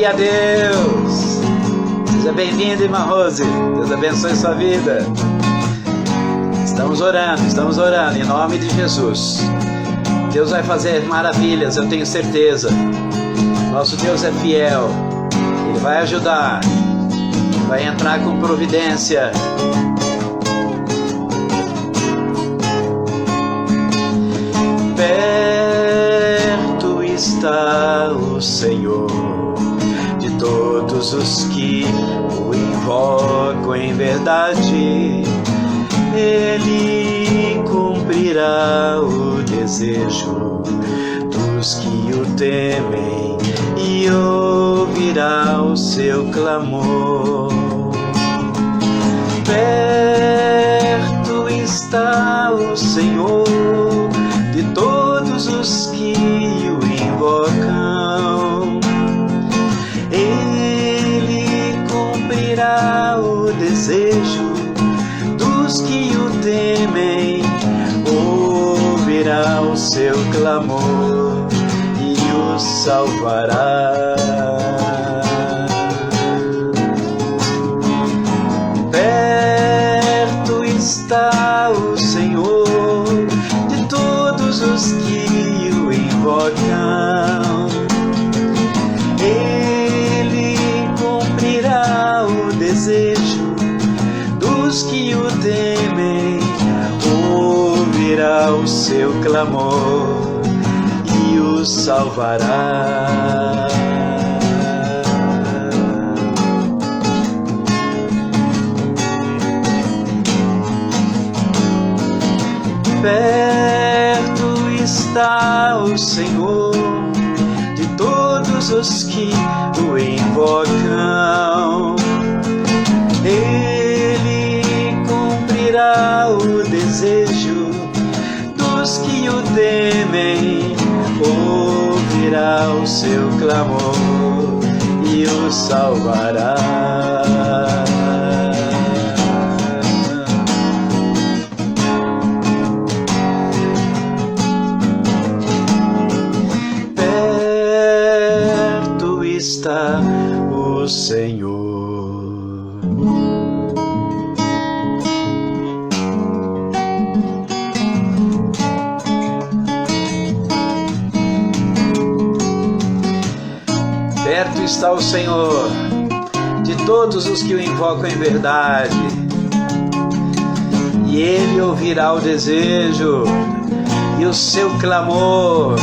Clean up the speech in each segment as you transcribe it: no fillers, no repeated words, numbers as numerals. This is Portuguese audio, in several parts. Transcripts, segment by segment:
Glória a Deus! Seja bem-vinda, irmã Rose. Deus abençoe sua vida. Estamos orando em nome de Jesus. Deus vai fazer maravilhas, eu tenho certeza. Nosso Deus é fiel. Ele vai ajudar. Vai entrar com providência. Perto está o Senhor de todos os que o invocam em verdade. Ele cumprirá o desejo dos que o temem e ouvirá o seu clamor. Perto está o Senhor de todos os que o invocam. Ele cumprirá o desejo dos que o temem, ouvirá o seu clamor e o salvará. Perto está o Senhor de todos os que o invocam. Ele cumprirá o desejo dos que o temem, ouvirá o seu clamor e o salvará. Perto está o Senhor de todos os que o invocam. Ele cumprirá o desejo dos que o temem, ouvirá o seu clamor e o salvará. Perto está o Senhor. Perto está o Senhor de todos os que o invocam em verdade, e Ele ouvirá o desejo e o seu clamor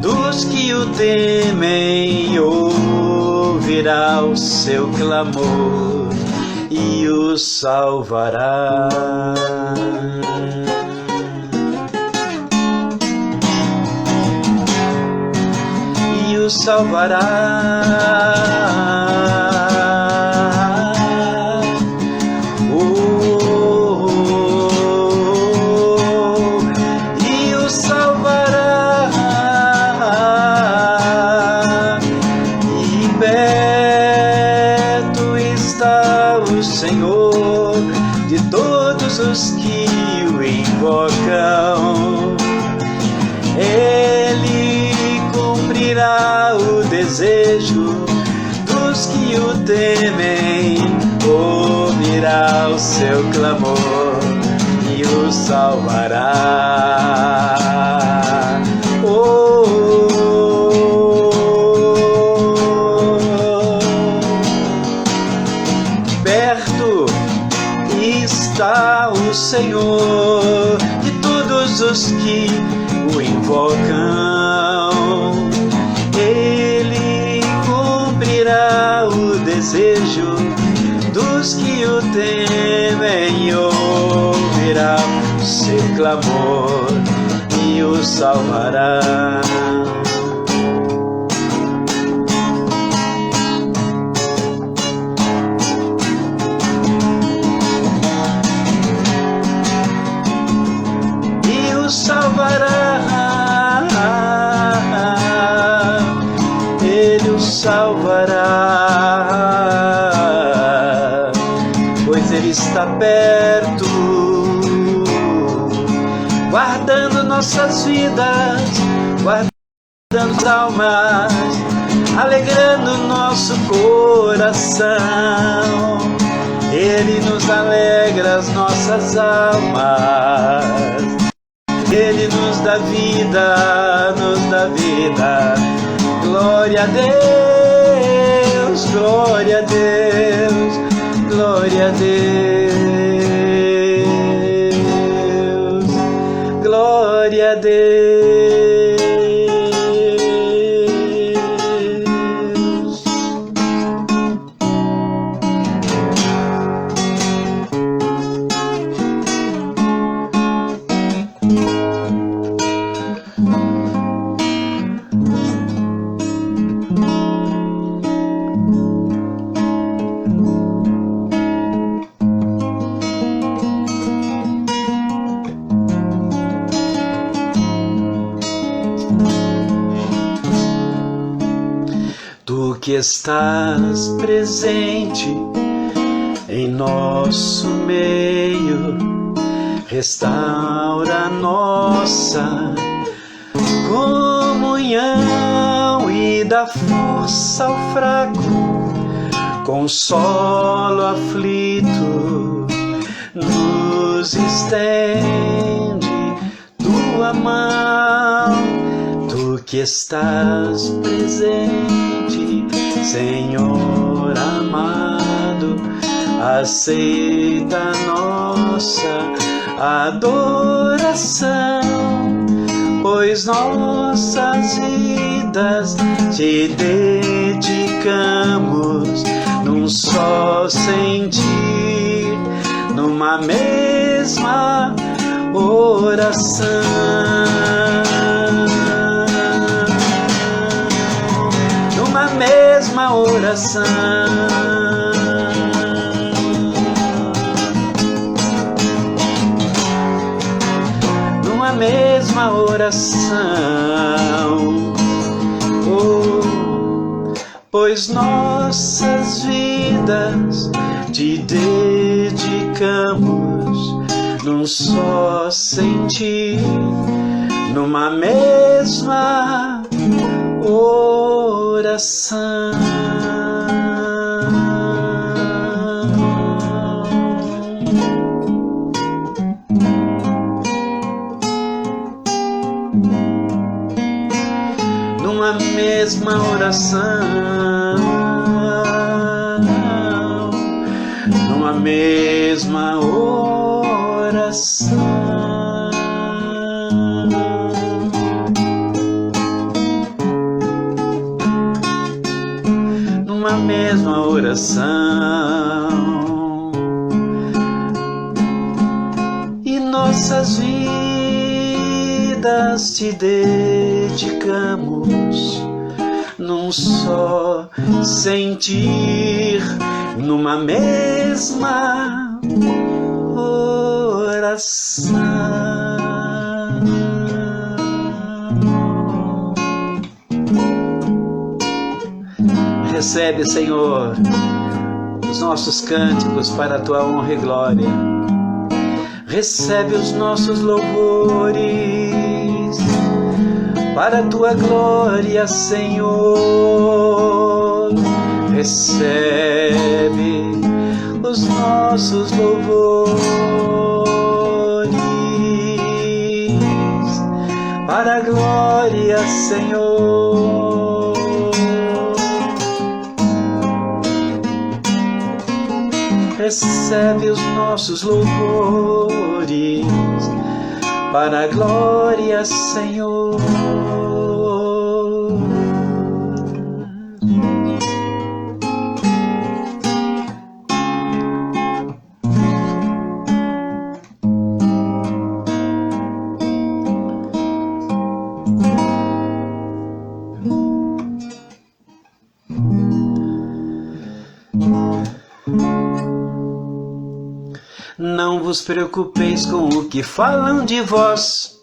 dos que o temem, ouvirá o seu clamor e o salvará. O salvará. E o salvará. E perto está o Senhor de todos os que o invocam. Ele cumprirá o desejo dos que o temem, ouvirá o seu clamor e o salvará. Perto está o Senhor de todos os que o invocam. Ele cumprirá o desejo dos que o temem, ouvirá o seu clamor e o salvará. E o salvará. Ele o salvará, pois Ele está perto, guardando nossas vidas, guardando matando traumas, alegrando nosso coração. Ele nos alegra as nossas almas, Ele nos dá vida, nos dá vida. Glória a Deus, glória a Deus, glória a Deus, glória a Deus. Tu que estás presente em nosso meio, restaura nossa comunhão e dá força ao fraco, consola o aflito, nos estende tua mão. Tu que estás presente, Senhor amado, aceita nossa adoração, pois nossas vidas te dedicamos num só sentir, numa mesma oração. Numa mesma oração. Numa mesma oração. Oh, pois nossas vidas te dedicamos num só sentir, numa mesma oração. Numa mesma oração. Numa mesma oração. Numa mesma oração. E nossas vidas te dedicamos num só sentir, numa mesma oração. Recebe, Senhor, os nossos cânticos para a tua honra e glória. Recebe os nossos louvores para a tua glória, Senhor. Recebe os nossos louvores para a glória, Senhor. Recebe os nossos louvores para a glória, Senhor. Não vos preocupeis com o que falam de vós,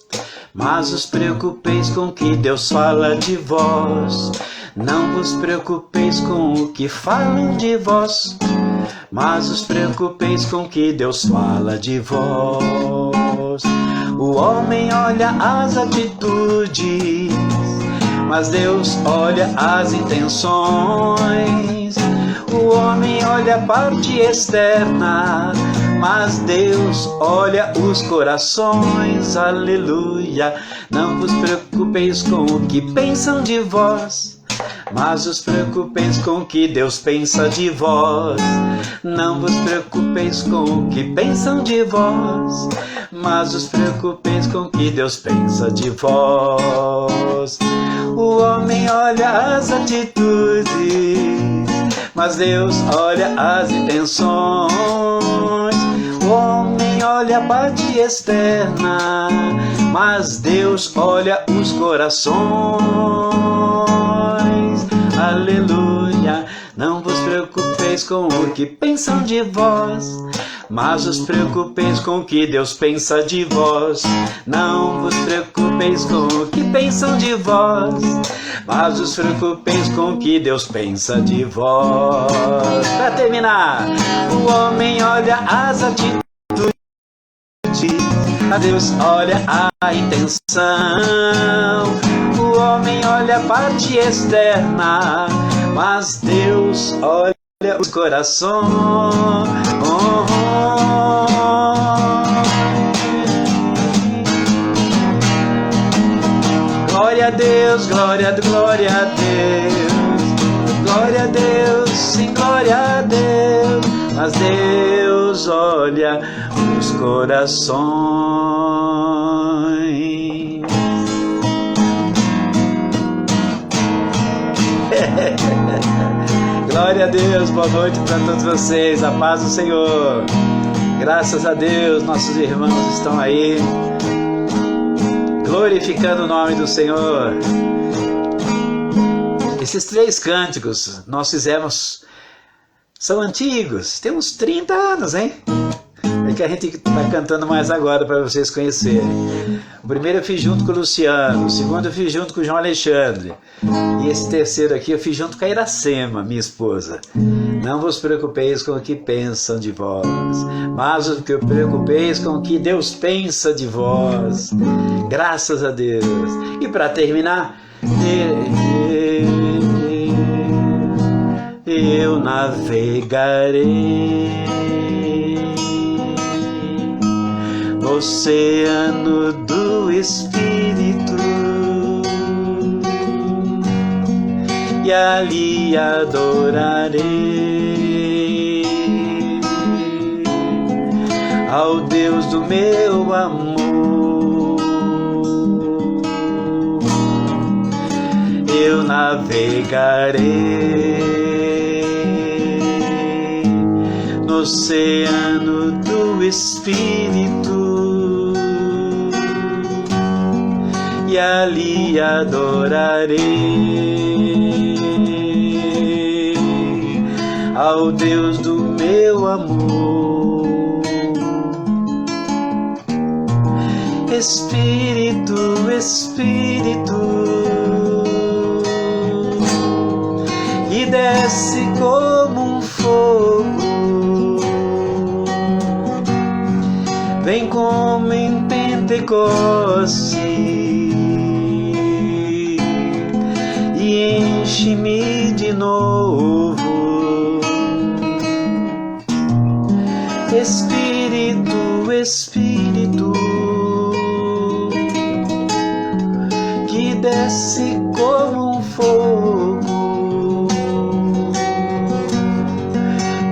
mas vos preocupeis com o que Deus fala de vós. Não vos preocupeis com o que falam de vós, mas vos preocupeis com o que Deus fala de vós. O homem olha as atitudes, mas Deus olha as intenções. O homem olha a parte externa, mas Deus olha os corações. Aleluia. Não vos preocupeis com o que pensam de vós, mas os preocupeis com o que Deus pensa de vós. Não vos preocupeis com o que pensam de vós, mas os preocupeis com o que Deus pensa de vós. O homem olha as atitudes, mas Deus olha as intenções. O homem olha a parte externa, mas Deus olha os corações. Aleluia. Não vos preocupeis com o que pensam de vós, mas os preocupeis com o que Deus pensa de vós. Não vos preocupeis com o que pensam de vós, mas os preocupeis com o que Deus pensa de vós. Para terminar, o homem olha as atitudes, a Deus olha a intenção. O homem olha a parte externa, mas Deus olha os corações. Glória a Deus, glória a Deus, glória a Deus, sim, glória a Deus, mas Deus olha os corações. Glória a Deus, boa noite para todos vocês, a paz do Senhor. Graças a Deus, nossos irmãos estão aí, glorificando o nome do Senhor. Esses 3 cânticos nós fizemos, são antigos, tem uns 30 anos, hein? É que a gente está cantando mais agora para vocês conhecerem. O primeiro eu fiz junto com o Luciano, o segundo eu fiz junto com o João Alexandre, e esse terceiro aqui eu fiz junto com a Iracema, minha esposa. Não vos preocupeis com o que pensam de vós, mas os que preocupeis com o que Deus pensa de vós. Graças a Deus. E para terminar, eu navegarei no oceano do Espírito, e ali adorarei ao Deus do meu amor. Eu navegarei no oceano do Espírito, e ali adorarei ao Deus do meu amor. Espírito, Espírito, que desce como um fogo, vem como em Pentecoste e enche-me de novo. Espírito, Espírito, que desce como um fogo,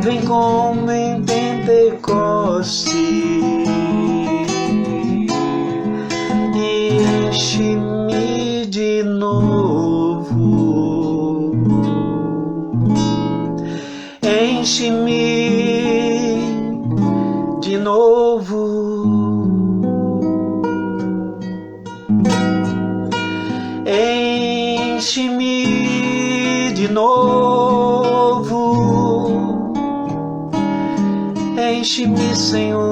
vem como em Pentecoste e enche-me de novo. Enche-me de novo. Enche-me de novo. Enche-me, Senhor.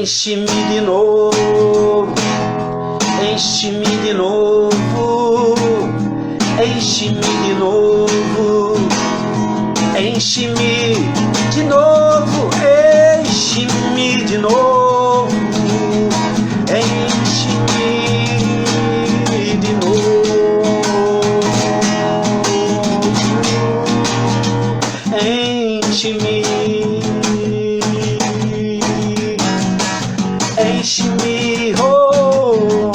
enche-me de novo, enche-me de novo, enche-me de novo, enche-me de novo, enche-me de novo, enche-me de novo, enche-me, enche-me, oh,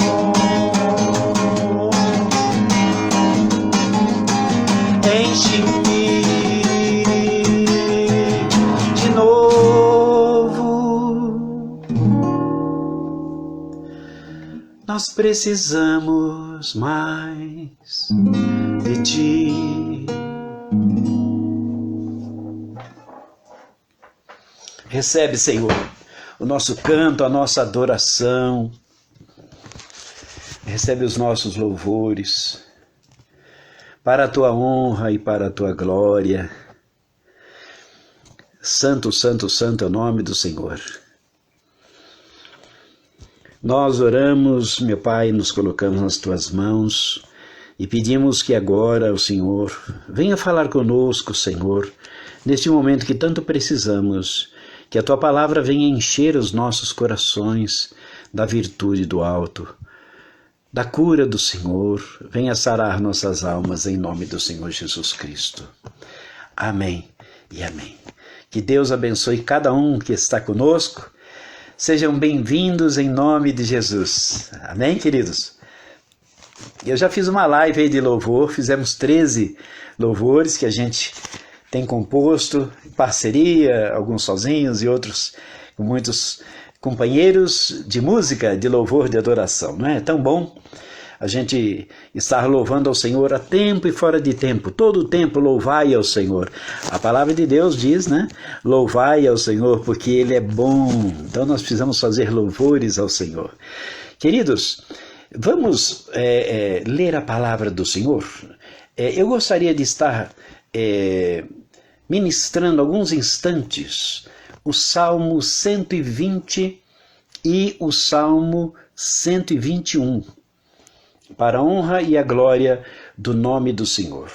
enche-me de novo. Nós precisamos mais de ti. Recebe, Senhor, o nosso canto, a nossa adoração. Recebe os nossos louvores, para a tua honra e para a tua glória. Santo, santo, santo é o nome do Senhor. Nós oramos, meu Pai, nos colocamos nas tuas mãos e pedimos que agora o Senhor venha falar conosco, Senhor, neste momento que tanto precisamos, que a tua palavra venha encher os nossos corações da virtude do alto, da cura do Senhor, venha sarar nossas almas em nome do Senhor Jesus Cristo. Amém e amém. Que Deus abençoe cada um que está conosco. Sejam bem-vindos em nome de Jesus. Amém, queridos? Eu já fiz uma live aí de louvor, fizemos 13 louvores que a gente tem composto, em parceria, alguns sozinhos e outros com muitos companheiros de música, de louvor, de adoração. Não é tão bom a gente estar louvando ao Senhor a tempo e fora de tempo, todo o tempo louvai ao Senhor. A palavra de Deus diz, né? Louvai ao Senhor porque Ele é bom. Então nós precisamos fazer louvores ao Senhor. Queridos, vamos ler a palavra do Senhor. Eu gostaria de estar ministrando alguns instantes o Salmo 120 e o Salmo 121. Para a honra e a glória do nome do Senhor.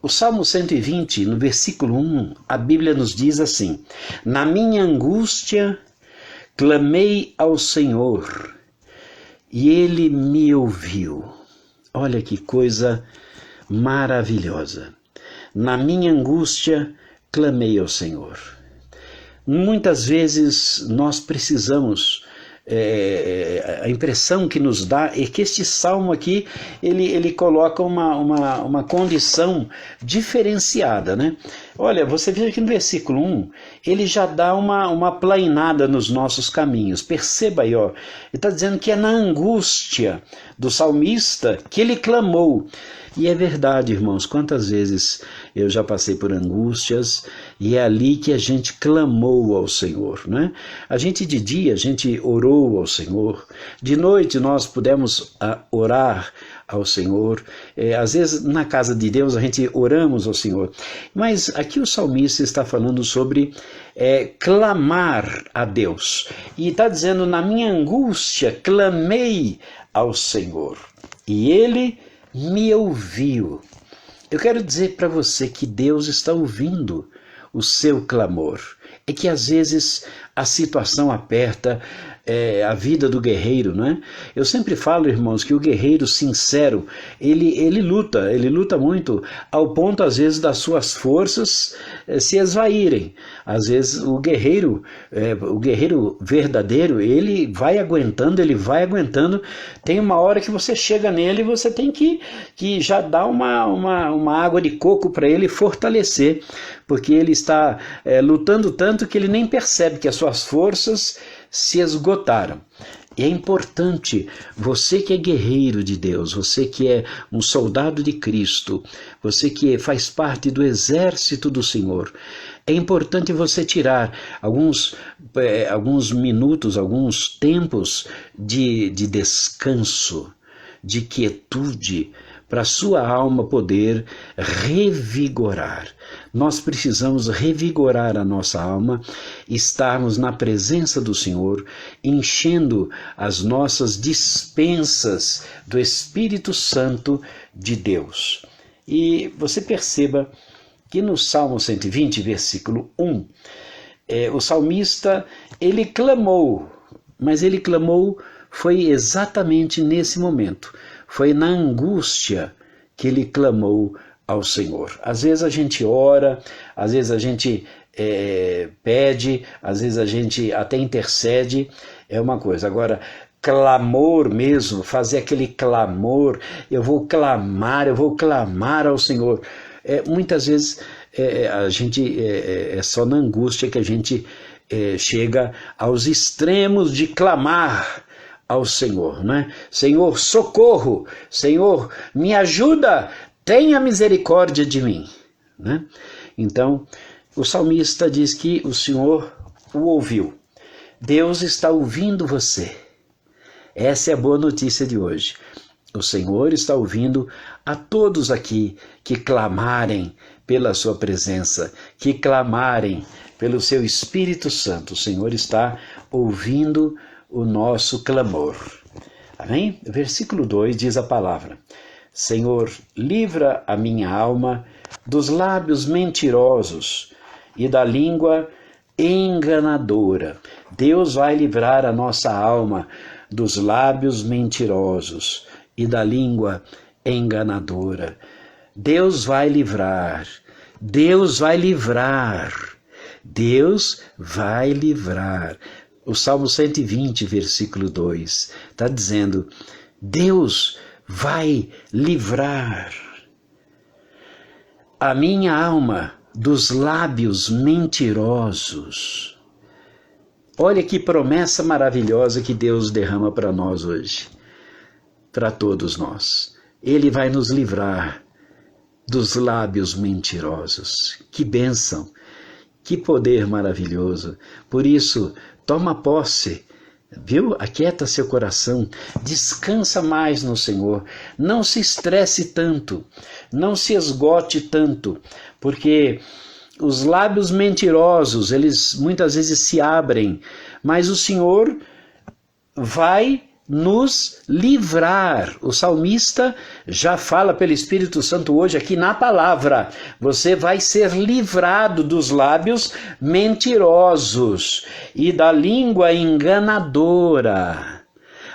O Salmo 120, no versículo 1, a Bíblia nos diz assim: Na minha angústia clamei ao Senhor, e Ele me ouviu. Olha que coisa maravilhosa. Na minha angústia clamei ao Senhor. Muitas vezes nós precisamos, a impressão que nos dá é que este salmo aqui, ele coloca uma condição diferenciada, né? Olha, você veja que no versículo 1, ele já dá uma plainada nos nossos caminhos. Perceba aí, ó, ele está dizendo que é na angústia do salmista que ele clamou. E é verdade, irmãos, quantas vezes eu já passei por angústias e é ali que a gente clamou ao Senhor, né? A gente de dia, a gente orou ao Senhor, de noite nós pudemos orar ao Senhor, às vezes na casa de Deus a gente oramos ao Senhor, mas aqui o salmista está falando sobre clamar a Deus, e está dizendo, na minha angústia clamei ao Senhor, e Ele me ouviu. Eu quero dizer para você que Deus está ouvindo o seu clamor. É que às vezes a situação aperta a vida do guerreiro, não é? Eu sempre falo, irmãos, que o guerreiro sincero, ele luta muito, ao ponto às vezes das suas forças se esvaírem. Às vezes o guerreiro verdadeiro, ele vai aguentando, tem uma hora que você chega nele e você tem que já dar uma água de coco para ele fortalecer, porque ele está lutando tanto que ele nem percebe que as suas forças se esgotaram. E é importante, você que é guerreiro de Deus, você que é um soldado de Cristo, você que faz parte do exército do Senhor, é importante você tirar alguns minutos, alguns tempos de descanso, de quietude, para a sua alma poder revigorar. Nós precisamos revigorar a nossa alma, estarmos na presença do Senhor, enchendo as nossas dispensas do Espírito Santo de Deus. E você perceba que no Salmo 120, versículo 1, o salmista, ele clamou, mas ele clamou foi exatamente nesse momento, foi na angústia que ele clamou ao Senhor. Às vezes a gente ora, às vezes a gente pede, às vezes a gente até intercede, é uma coisa. Agora, clamor mesmo, fazer aquele clamor, eu vou clamar ao Senhor. Muitas vezes a gente é só na angústia que a gente chega aos extremos de clamar ao Senhor, né? Senhor, socorro! Senhor, me ajuda! Tenha misericórdia de mim, né? Então, o salmista diz que o Senhor o ouviu. Deus está ouvindo você. Essa é a boa notícia de hoje. O Senhor está ouvindo a todos aqui que clamarem pela sua presença, que clamarem pelo seu Espírito Santo. O Senhor está ouvindo o nosso clamor. Amém? Versículo 2 diz a palavra: Senhor, livra a minha alma dos lábios mentirosos e da língua enganadora. Deus vai livrar a nossa alma dos lábios mentirosos e da língua enganadora. Deus vai livrar. Deus vai livrar. Deus vai livrar. O Salmo 120, versículo 2, está dizendo: Deus vai livrar a minha alma dos lábios mentirosos. Olha que promessa maravilhosa que Deus derrama para nós hoje, para todos nós. Ele vai nos livrar dos lábios mentirosos. Que bênção, que poder maravilhoso. Por isso, toma posse, viu? Aquieta seu coração, descansa mais no Senhor, não se estresse tanto, não se esgote tanto, porque os lábios mentirosos, eles muitas vezes se abrem, mas o Senhor vai nos livrar. O salmista já fala pelo Espírito Santo hoje aqui na palavra: você vai ser livrado dos lábios mentirosos e da língua enganadora.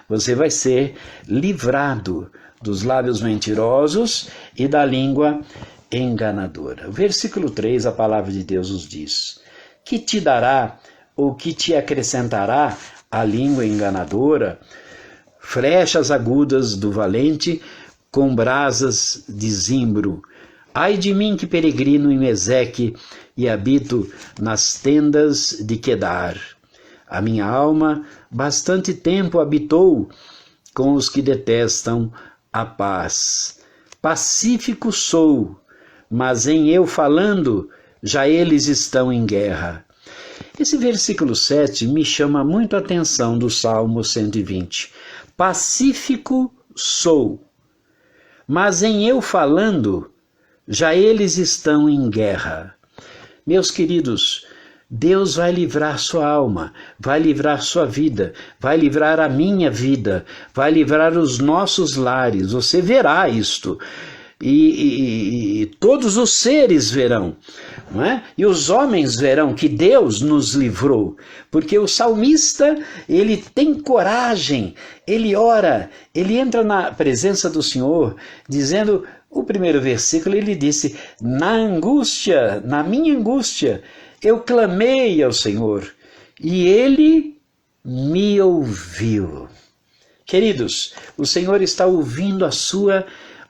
Você vai ser livrado dos lábios mentirosos e da língua enganadora. Versículo 3, a palavra de Deus nos diz: que te dará ou que te acrescentará a língua enganadora? Flechas agudas do valente com brasas de zimbro. Ai de mim que peregrino em Meseque e habito nas tendas de Quedar. A minha alma bastante tempo habitou com os que detestam a paz. Pacífico sou, mas em eu falando, já eles estão em guerra. Esse versículo 7 me chama muito a atenção do Salmo 120. Pacífico sou, mas em eu falando, já eles estão em guerra. Meus queridos, Deus vai livrar sua alma, vai livrar sua vida, vai livrar a minha vida, vai livrar os nossos lares. Você verá isto. E todos os seres verão, não é? E os homens verão que Deus nos livrou, porque o salmista, ele tem coragem, ele ora, ele entra na presença do Senhor, dizendo, o primeiro versículo, ele disse: na angústia, na minha angústia, eu clamei ao Senhor, e Ele me ouviu. Queridos, o Senhor está ouvindo a sua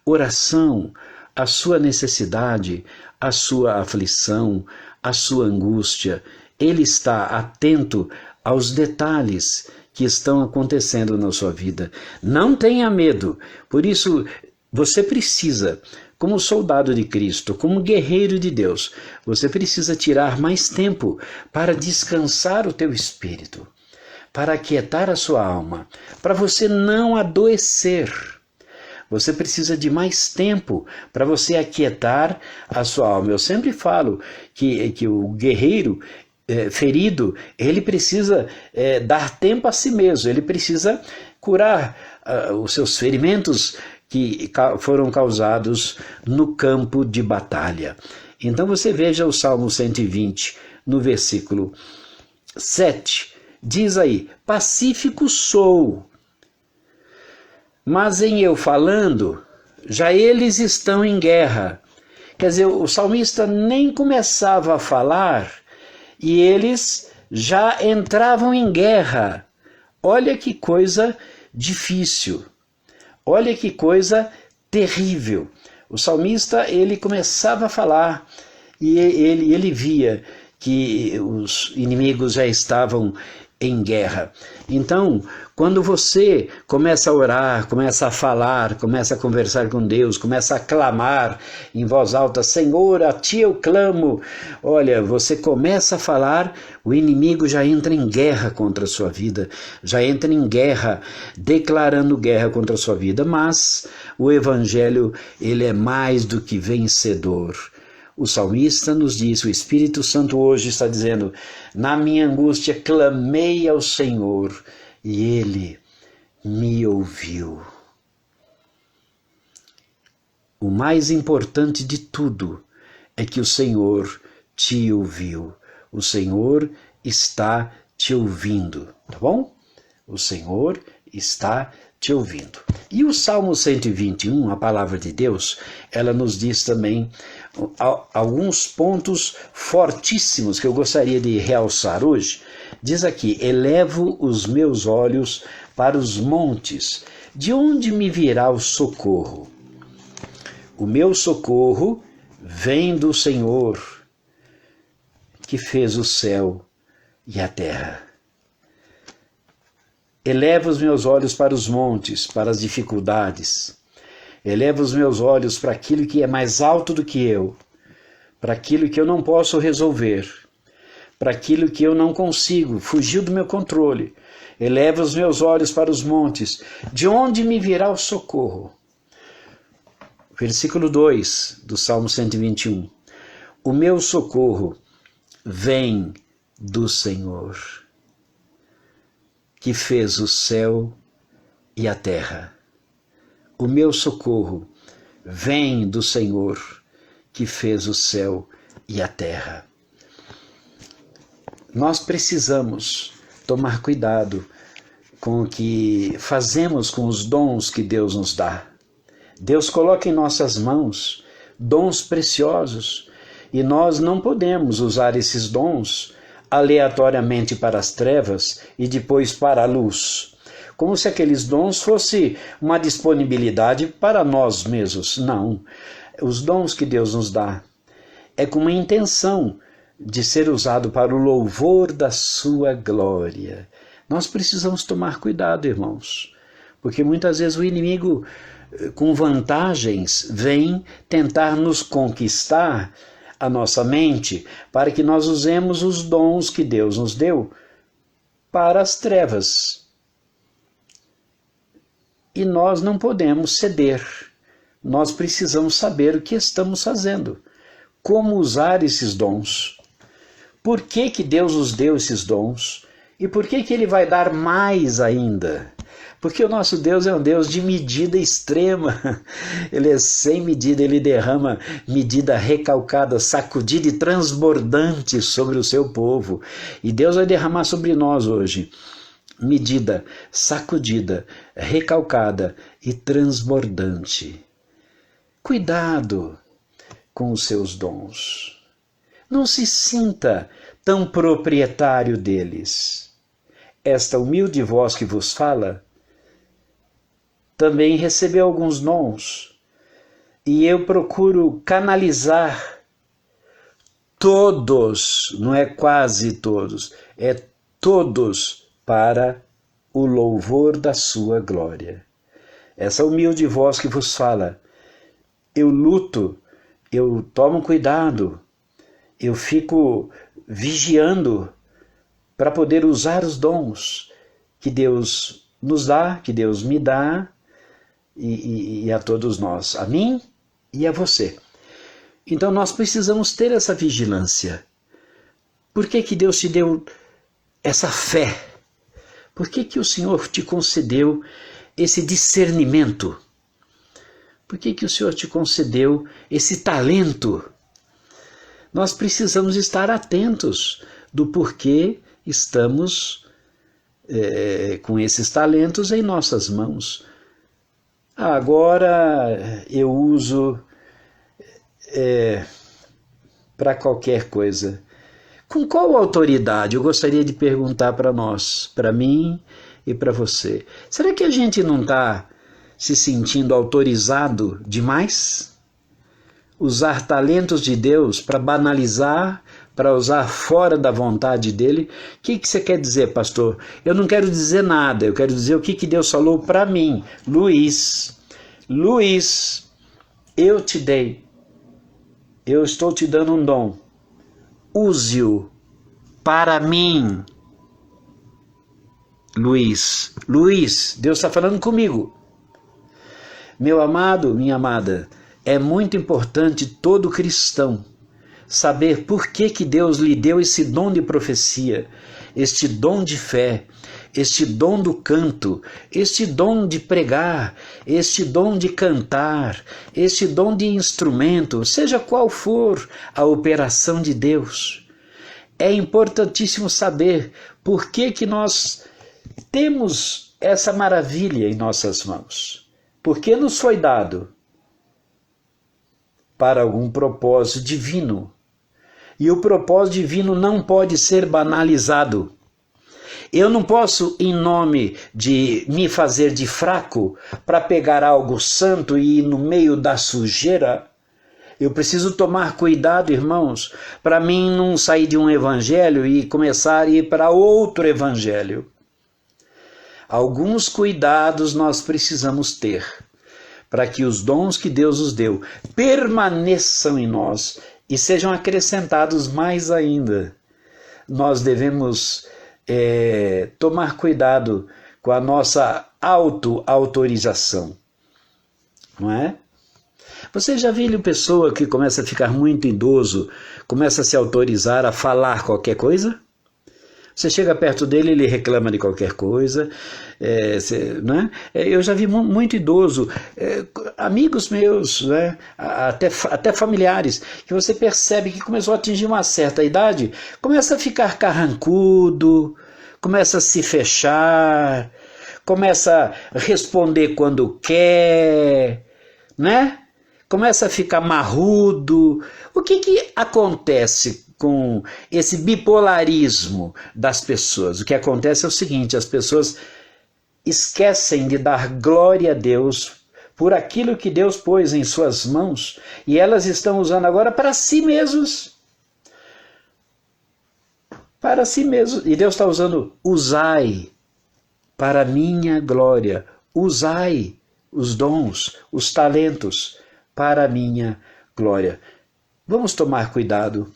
oração, a sua necessidade, a sua aflição, a sua angústia. Ele está atento aos detalhes que estão acontecendo na sua vida. Não tenha medo. Por isso, você precisa, como soldado de Cristo, como guerreiro de Deus, você precisa tirar mais tempo para descansar o teu espírito, para aquietar a sua alma, para você não adoecer. Você precisa de mais tempo para você aquietar a sua alma. Eu sempre falo que o guerreiro ferido, ele precisa dar tempo a si mesmo, ele precisa curar os seus ferimentos que foram causados no campo de batalha. Então você veja o Salmo 120, no versículo 7, diz aí: pacífico sou, mas em eu falando, já eles estão em guerra. Quer dizer, o salmista nem começava a falar e eles já entravam em guerra. Olha que coisa difícil, olha que coisa terrível. O salmista, ele começava a falar e ele via que os inimigos já estavam em guerra. Então, quando você começa a orar, começa a falar, começa a conversar com Deus, começa a clamar em voz alta: Senhor, a ti eu clamo. Olha, você começa a falar, o inimigo já entra em guerra contra a sua vida, já entra em guerra, declarando guerra contra a sua vida. Mas o evangelho, ele é mais do que vencedor. O salmista nos diz, o Espírito Santo hoje está dizendo: na minha angústia clamei ao Senhor e Ele me ouviu. O mais importante de tudo é que o Senhor te ouviu. O Senhor está te ouvindo, tá bom? O Senhor está te ouvindo. E o Salmo 121, a palavra de Deus, ela nos diz também alguns pontos fortíssimos que eu gostaria de realçar hoje. Diz aqui: elevo os meus olhos para os montes, de onde me virá o socorro? O meu socorro vem do Senhor, que fez o céu e a terra. Elevo os meus olhos para os montes, para as dificuldades. Elevo os meus olhos para aquilo que é mais alto do que eu, para aquilo que eu não posso resolver, para aquilo que eu não consigo, fugiu do meu controle. Elevo os meus olhos para os montes, de onde me virá o socorro? Versículo 2 do Salmo 121. O meu socorro vem do Senhor, que fez o céu e a terra. O meu socorro vem do Senhor, que fez o céu e a terra. Nós precisamos tomar cuidado com o que fazemos com os dons que Deus nos dá. Deus coloca em nossas mãos dons preciosos e nós não podemos usar esses dons aleatoriamente para as trevas e depois para a luz, como se aqueles dons fossem uma disponibilidade para nós mesmos. Não, os dons que Deus nos dá é com uma intenção de ser usado para o louvor da sua glória. Nós precisamos tomar cuidado, irmãos, porque muitas vezes o inimigo, com vantagens, vem tentar nos conquistar a nossa mente para que nós usemos os dons que Deus nos deu para as trevas. E nós não podemos ceder. Nós precisamos saber o que estamos fazendo, como usar esses dons, por que Deus nos deu esses dons e por que Ele vai dar mais ainda. Porque o nosso Deus é um Deus de medida extrema. Ele é sem medida, Ele derrama medida recalcada, sacudida e transbordante sobre o seu povo. E Deus vai derramar sobre nós hoje medida sacudida, recalcada e transbordante. Cuidado com os seus dons. Não se sinta tão proprietário deles. Esta humilde voz que vos fala também recebeu alguns dons, e eu procuro canalizar todos, não é quase todos, é todos para o louvor da sua glória. Essa humilde voz que vos fala, eu luto, eu tomo cuidado, eu fico vigiando para poder usar os dons que Deus nos dá, que Deus me dá, e a todos nós, a mim e a você. Então nós precisamos ter essa vigilância. Por que que Deus te deu essa fé? Por que que o Senhor te concedeu esse discernimento? Por que que o Senhor te concedeu esse talento? Nós precisamos estar atentos do porquê estamos com esses talentos em nossas mãos. Agora eu uso para qualquer coisa. Com qual autoridade? Eu gostaria de perguntar para nós, para mim e para você. Será que a gente não está se sentindo autorizado demais? Usar talentos de Deus para banalizar, para usar fora da vontade dele? O que você quer dizer, pastor? Eu não quero dizer nada, eu quero dizer o que Deus falou para mim. Luiz, eu te dei, eu estou te dando um dom. Use-o para mim. Luiz, Deus está falando comigo. Meu amado, minha amada, é muito importante todo cristão saber por que Deus lhe deu esse dom de profecia, este dom de fé, este dom do canto, este dom de pregar, este dom de cantar, este dom de instrumento, seja qual for a operação de Deus. É importantíssimo saber por que nós temos essa maravilha em nossas mãos. Porque nos foi dado para algum propósito divino. E o propósito divino não pode ser banalizado. Eu não posso, em nome de me fazer de fraco, para pegar algo santo e ir no meio da sujeira. Eu preciso tomar cuidado, irmãos, para mim não sair de um evangelho e começar a ir para outro evangelho. Alguns cuidados nós precisamos ter para que os dons que Deus nos deu permaneçam em nós e sejam acrescentados mais ainda. Nós devemos tomar cuidado com a nossa auto-autorização, não é? Você já viu pessoa que começa a ficar muito idoso, começa a se autorizar a falar qualquer coisa? Você chega perto dele, ele reclama de qualquer coisa. Né? Eu já vi muito idoso, amigos meus, né? até familiares, que você percebe que começou a atingir uma certa idade, começa a ficar carrancudo, começa a se fechar, começa a responder quando quer, né? Começa a ficar marrudo. O que acontece com esse bipolarismo das pessoas? O que acontece é o seguinte: as pessoas esquecem de dar glória a Deus por aquilo que Deus pôs em suas mãos e elas estão usando agora para si mesmos. Para si mesmos. E Deus está usando: usai para minha glória, usai os dons, os talentos para a minha glória. Vamos tomar cuidado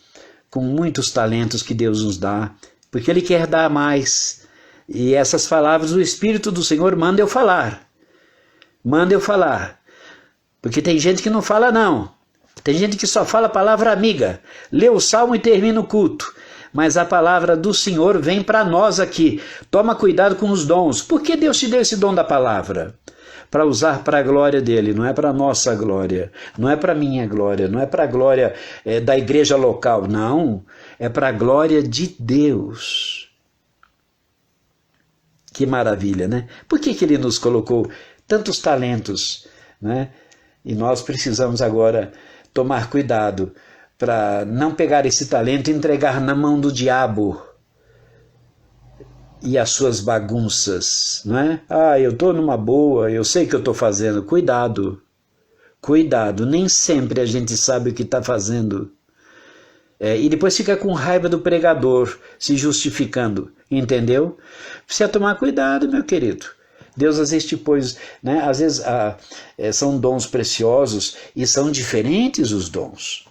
com muitos talentos que Deus nos dá, porque Ele quer dar mais. E essas palavras o Espírito do Senhor manda eu falar. Manda eu falar. Porque tem gente que não fala não. Tem gente que só fala a palavra amiga. Lê o salmo e termina o culto. Mas a palavra do Senhor vem para nós aqui. Toma cuidado com os dons. Por que Deus te deu esse dom da palavra? Para usar para a glória dele, não é para a nossa glória, não é para a minha glória, não é para a glória da igreja local, não, é para a glória de Deus. Que maravilha, né? Por que ele nos colocou tantos talentos, né? E nós precisamos agora tomar cuidado para não pegar esse talento e entregar na mão do diabo e as suas bagunças, não é? Eu estou numa boa, eu sei que eu estou fazendo. Cuidado, cuidado, nem sempre a gente sabe o que está fazendo. E depois fica com raiva do pregador, se justificando, entendeu? Precisa tomar cuidado, meu querido. Deus às vezes te pôs, né? Às vezes são dons preciosos e são diferentes os dons.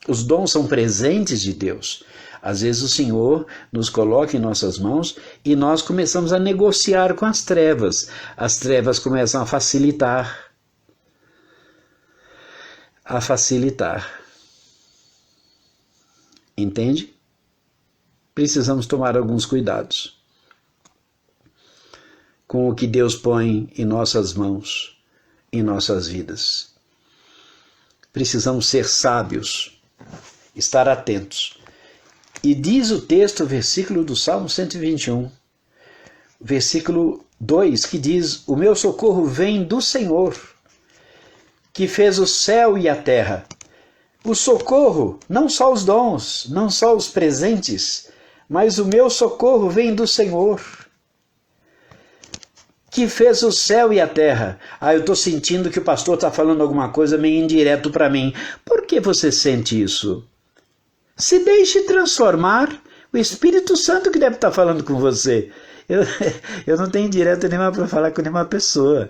Os dons são presentes de Deus. Às vezes o Senhor nos coloca em nossas mãos e nós começamos a negociar com as trevas. As trevas começam a facilitar. a facilitar. Entende? Precisamos tomar alguns cuidados com o que Deus põe em nossas mãos, em nossas vidas. Precisamos ser sábios, estar atentos. E diz o texto, versículo do Salmo 121, versículo 2, que diz: o meu socorro vem do Senhor, que fez o céu e a terra. O socorro, não só os dons, não só os presentes, mas o meu socorro vem do Senhor, que fez o céu e a terra. Eu estou sentindo que o pastor está falando alguma coisa meio indireto para mim. Por que você sente isso? Se deixe transformar. O Espírito Santo que deve estar falando com você. Eu não tenho direto nenhuma para falar com nenhuma pessoa.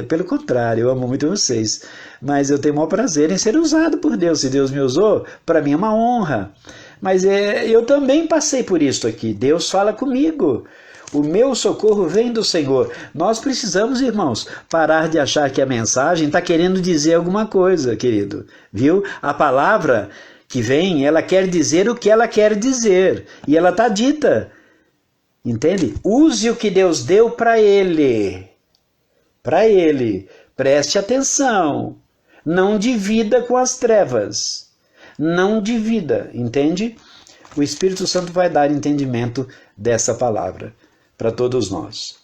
Pelo contrário, eu amo muito vocês. Mas eu tenho o maior prazer em ser usado por Deus. Se Deus me usou, para mim é uma honra. Mas eu também passei por isso aqui. Deus fala comigo. O meu socorro vem do Senhor. Nós precisamos, irmãos, parar de achar que a mensagem está querendo dizer alguma coisa, querido. Viu? A palavra que vem, ela quer dizer o que ela quer dizer. E ela está dita. Entende? Use o que Deus deu para ele. Para ele. Preste atenção. Não divida com as trevas. Não divida. Entende? O Espírito Santo vai dar entendimento dessa palavra para todos nós.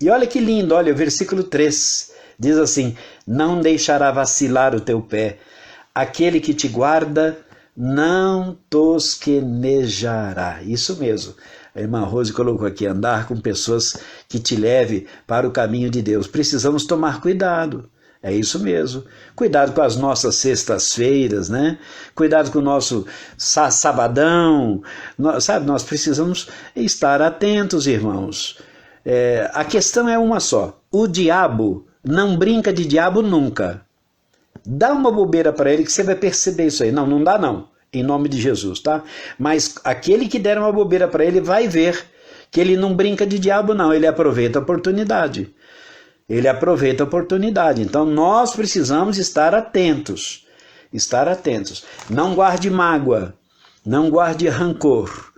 E olha que lindo, olha o versículo 3, diz assim: não deixará vacilar o teu pé, aquele que te guarda não tosquenejará. Isso mesmo, a irmã Rose colocou aqui: andar com pessoas que te leve para o caminho de Deus. Precisamos tomar cuidado. É isso mesmo. Cuidado com as nossas sextas-feiras, né? Cuidado com o nosso sabadão. Sabe, nós precisamos estar atentos, irmãos. A questão é uma só. O diabo não brinca de diabo nunca. Dá uma bobeira para ele que você vai perceber isso aí. Não dá não. Em nome de Jesus, tá? Mas aquele que der uma bobeira para ele vai ver que ele não brinca de diabo não. Ele aproveita a oportunidade. Ele aproveita a oportunidade. Então nós precisamos estar atentos. Estar atentos. Não guarde mágoa. Não guarde rancor.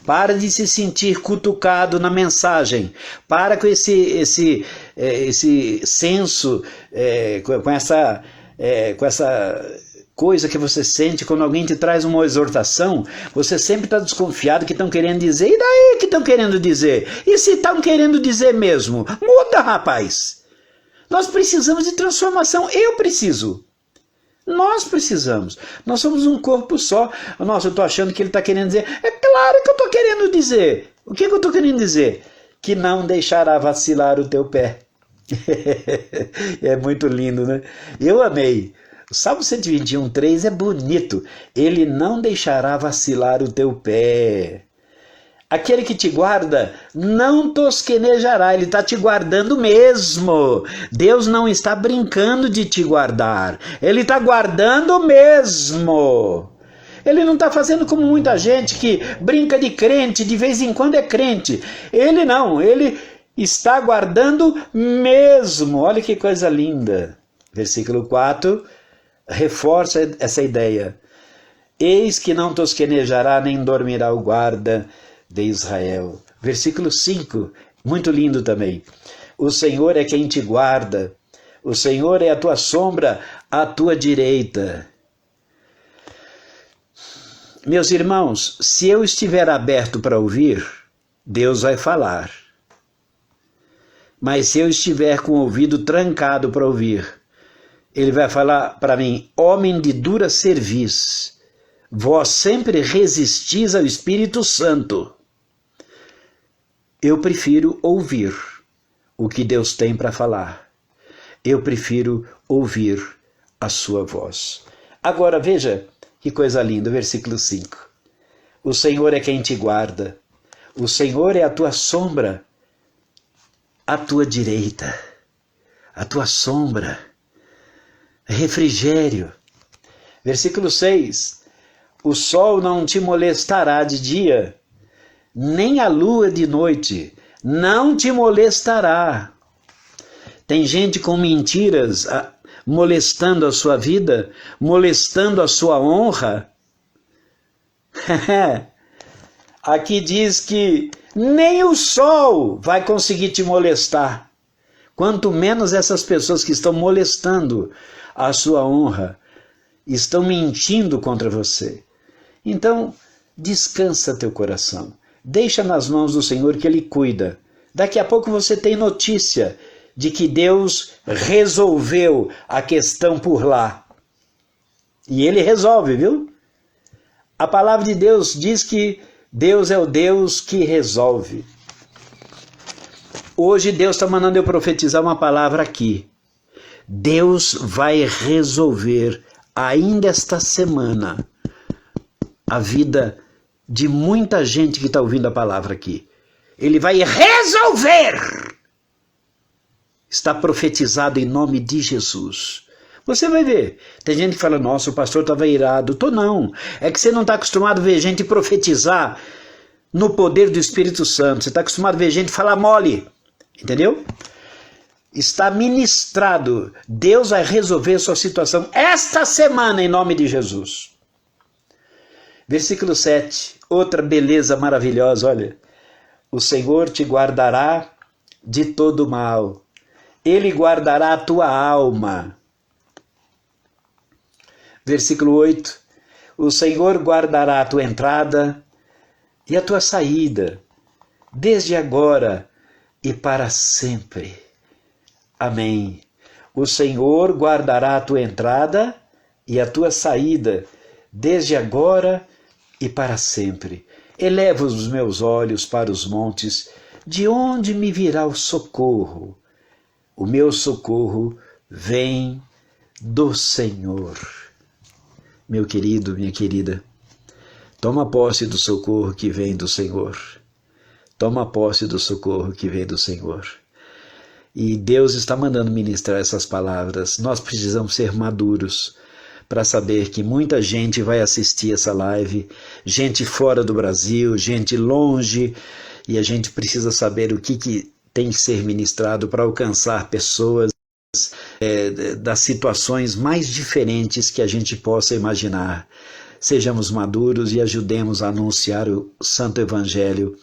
Para de se sentir cutucado na mensagem. Para com esse senso, com essa coisa que você sente quando alguém te traz uma exortação. Você sempre está desconfiado que estão querendo dizer. E daí que estão querendo dizer? E se estão querendo dizer mesmo? Muda, rapaz! Nós precisamos de transformação. Eu preciso. Nós precisamos. Nós somos um corpo só. Nossa, eu estou achando que ele está querendo dizer. É claro que eu estou querendo dizer. O que eu estou querendo dizer? Que não deixará vacilar o teu pé. É muito lindo, né? Eu amei. O Salmo 121:3 é bonito. Ele não deixará vacilar o teu pé. Aquele que te guarda não tosquenejará. Ele está te guardando mesmo. Deus não está brincando de te guardar. Ele está guardando mesmo. Ele não está fazendo como muita gente que brinca de crente, de vez em quando é crente. Ele não, ele está guardando mesmo. Olha que coisa linda. Versículo 4 reforça essa ideia. Eis que não tosquenejará nem dormirá o guarda de Israel. Versículo 5, muito lindo também. O Senhor é quem te guarda, o Senhor é a tua sombra à tua direita. Meus irmãos, se eu estiver aberto para ouvir, Deus vai falar. Mas se eu estiver com o ouvido trancado para ouvir, Ele vai falar para mim: homem de dura cerviz, vós sempre resistis ao Espírito Santo. Eu prefiro ouvir o que Deus tem para falar. Eu prefiro ouvir a sua voz. Agora veja que coisa linda, versículo 5. O Senhor é quem te guarda. O Senhor é a tua sombra à tua direita. A tua sombra. Refrigério. Versículo 6. O sol não te molestará de dia, nem a lua de noite, não te molestará. Tem gente com mentiras molestando a sua vida, molestando a sua honra. Aqui diz que nem o sol vai conseguir te molestar, quanto menos essas pessoas que estão molestando a sua honra, estão mentindo contra você. Então, descansa teu coração, deixa nas mãos do Senhor que Ele cuida. Daqui a pouco você tem notícia de que Deus resolveu a questão por lá. E Ele resolve, viu? A palavra de Deus diz que Deus é o Deus que resolve. Hoje Deus está mandando eu profetizar uma palavra aqui. Deus vai resolver ainda esta semana a vida de muita gente que está ouvindo a palavra aqui. Ele vai resolver. Está profetizado em nome de Jesus. Você vai ver. Tem gente que fala, nossa, o pastor estava irado. Tô não. É que você não está acostumado a ver gente profetizar no poder do Espírito Santo. Você está acostumado a ver gente falar mole. Entendeu? Está ministrado. Deus vai resolver a sua situação esta semana em nome de Jesus. Versículo 7. Outra beleza maravilhosa, olha. O Senhor te guardará de todo mal. Ele guardará a tua alma. Versículo 8. O Senhor guardará a tua entrada e a tua saída, desde agora e para sempre. Amém. O Senhor guardará a tua entrada e a tua saída, desde agora e para sempre. Eleva os meus olhos para os montes, de onde me virá o socorro? O meu socorro vem do Senhor. Meu querido, minha querida, toma posse do socorro que vem do Senhor. Toma posse do socorro que vem do Senhor. E Deus está mandando ministrar essas palavras. Nós precisamos ser maduros para saber que muita gente vai assistir essa live, gente fora do Brasil, gente longe, e a gente precisa saber o que tem que ser ministrado para alcançar pessoas das situações mais diferentes que a gente possa imaginar. Sejamos maduros e ajudemos a anunciar o Santo Evangelho,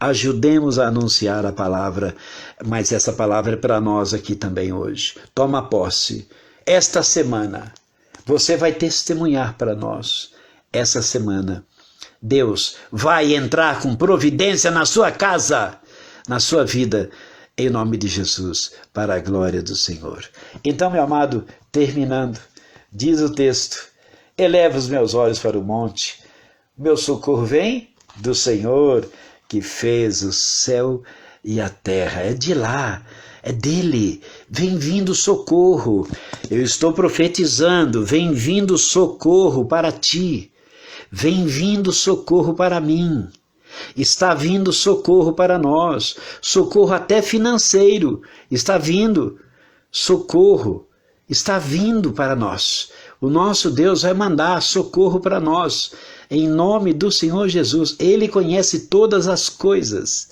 ajudemos a anunciar a palavra, mas essa palavra é para nós aqui também hoje. Toma posse. Esta semana, você vai testemunhar para nós. Essa semana, Deus vai entrar com providência na sua casa, na sua vida, em nome de Jesus, para a glória do Senhor. Então, meu amado, terminando, diz o texto, eleva os meus olhos para o monte, meu socorro vem do Senhor, que fez o céu e a terra. É de lá, é dele, vem vindo socorro. Eu estou profetizando, vem vindo socorro para ti, vem vindo socorro para mim. Está vindo socorro para nós, socorro até financeiro, está vindo, socorro, está vindo para nós. O nosso Deus vai mandar socorro para nós, em nome do Senhor Jesus. Ele conhece todas as coisas.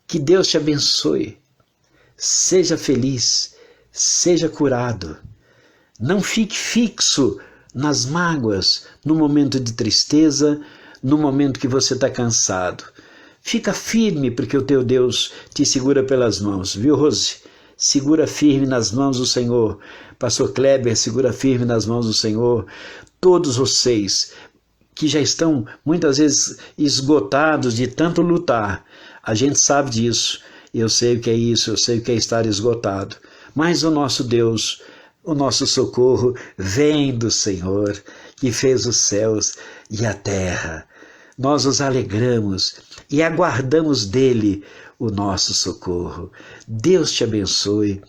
Que Deus te abençoe, seja feliz, seja curado. Não fique fixo nas mágoas, no momento de tristeza, no momento que você está cansado. Fica firme, porque o teu Deus te segura pelas mãos, viu, Rose? Segura firme nas mãos do Senhor. Pastor Kleber, segura firme nas mãos do Senhor. Todos vocês que já estão muitas vezes esgotados de tanto lutar, a gente sabe disso. Eu sei o que é isso, eu sei o que é estar esgotado. Mas o nosso Deus, o nosso socorro vem do Senhor, que fez os céus e a terra. Nós nos alegramos e aguardamos dele o nosso socorro. Deus te abençoe,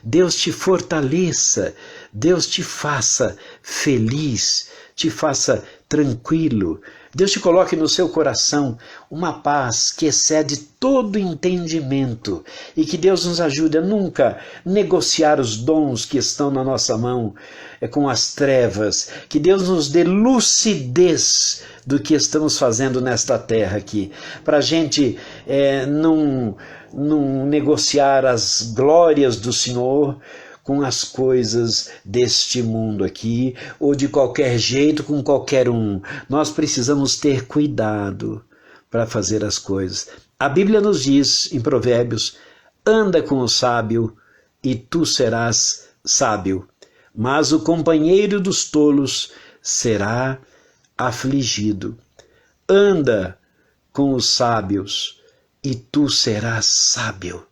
Deus te fortaleça, Deus te faça feliz, te faça tranquilo. Deus te coloque no seu coração uma paz que excede todo entendimento e que Deus nos ajude a nunca negociar os dons que estão na nossa mão com as trevas. Que Deus nos dê lucidez do que estamos fazendo nesta terra aqui, para a gente não negociar as glórias do Senhor com as coisas deste mundo aqui, ou de qualquer jeito com qualquer um. Nós precisamos ter cuidado para fazer as coisas. A Bíblia nos diz em Provérbios: anda com o sábio e tu serás sábio, mas o companheiro dos tolos será afligido. Anda com os sábios e tu serás sábio.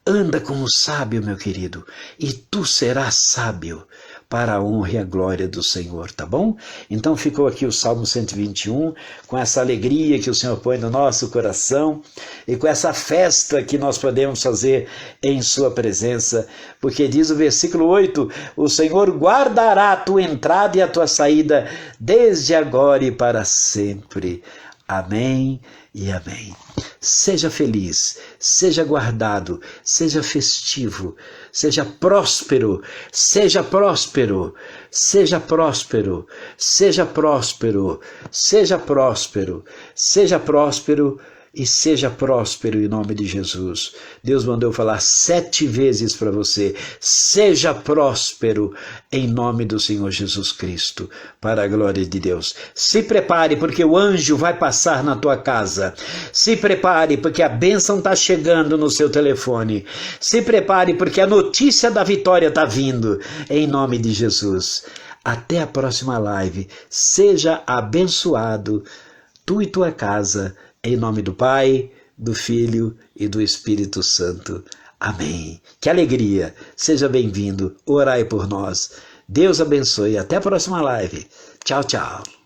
Anda com o sábio, meu querido, e tu serás sábio, para a honra e a glória do Senhor, tá bom? Então ficou aqui o Salmo 121, com essa alegria que o Senhor põe no nosso coração, e com essa festa que nós podemos fazer em sua presença, porque diz o versículo 8, o Senhor guardará a tua entrada e a tua saída, desde agora e para sempre. Amém e amém. Seja feliz, seja guardado, seja festivo, seja próspero, seja próspero, seja próspero, seja próspero, seja próspero, seja próspero e seja próspero em nome de Jesus. Deus mandou falar 7 vezes para você: seja próspero em nome do Senhor Jesus Cristo, para a glória de Deus. Se prepare, porque o anjo vai passar na tua casa. Se prepare, porque a bênção está chegando no seu telefone. Se prepare, porque a notícia da vitória está vindo, em nome de Jesus. Até a próxima live. Seja abençoado, tu e tua casa, em nome do Pai, do Filho e do Espírito Santo. Amém. Que alegria. Seja bem-vindo. Orai por nós. Deus abençoe. Até a próxima live. Tchau, tchau.